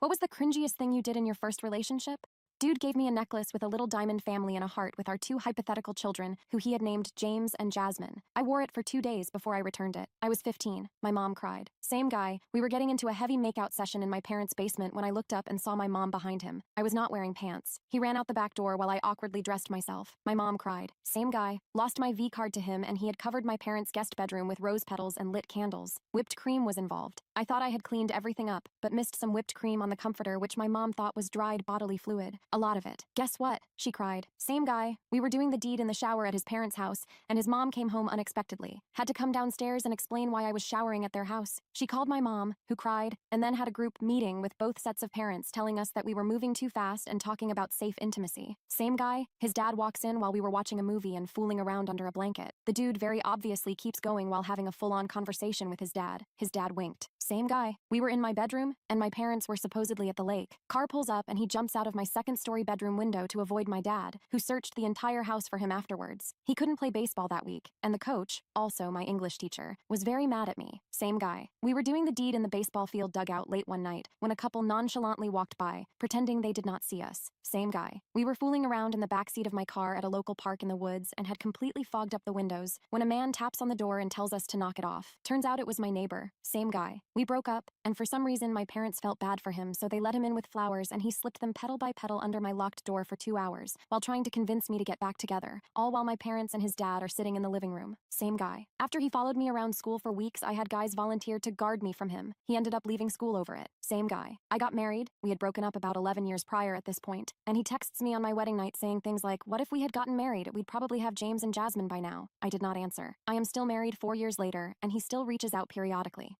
What was the cringiest thing you did in your first relationship? Dude gave me a necklace with a little diamond family and a heart with our two hypothetical children, who he had named James and Jasmine. I wore it for 2 days before I returned it. I was 15. My mom cried. Same guy. We were getting into a heavy makeout session in my parents' basement when I looked up and saw my mom behind him. I was not wearing pants. He ran out the back door while I awkwardly dressed myself. My mom cried. Same guy. Lost my V card to him and he had covered my parents' guest bedroom with rose petals and lit candles. Whipped cream was involved. I thought I had cleaned everything up, but missed some whipped cream on the comforter which my mom thought was dried bodily fluid. A lot of it. Guess what? She cried. Same guy. We were doing the deed in the shower at his parents' house, and his mom came home unexpectedly. Had to come downstairs and explain why I was showering at their house. She called my mom, who cried, and then had a group meeting with both sets of parents telling us that we were moving too fast and talking about safe intimacy. Same guy. His dad walks in while we were watching a movie and fooling around under a blanket. The dude very obviously keeps going while having a full-on conversation with his dad. His dad winked. Same guy. We were in my bedroom, and my parents were supposedly at the lake. Car pulls up and he jumps out of my second-story bedroom window to avoid my dad, who searched the entire house for him afterwards. He couldn't play baseball that week, and the coach, also my English teacher, was very mad at me. Same guy. We were doing the deed in the baseball field dugout late one night when a couple nonchalantly walked by, pretending they did not see us. Same guy. We were fooling around in the backseat of my car at a local park in the woods and had completely fogged up the windows when a man taps on the door and tells us to knock it off. Turns out it was my neighbor. Same guy. We broke up, and for some reason my parents felt bad for him, so they let him in with flowers and he slipped them petal by petal under my locked door for 2 hours while trying to convince me to get back together, all while my parents and his dad are sitting in the living room. Same guy. After he followed me around school for weeks, I had guys volunteer to guard me from him. He ended up leaving school over it. Same guy. I got married. We had broken up about 11 years prior at this point, and he texts me on my wedding night saying things like, "What if we had gotten married? We'd probably have James and Jasmine by now." I did not answer. I am still married 4 years later, and he still reaches out periodically.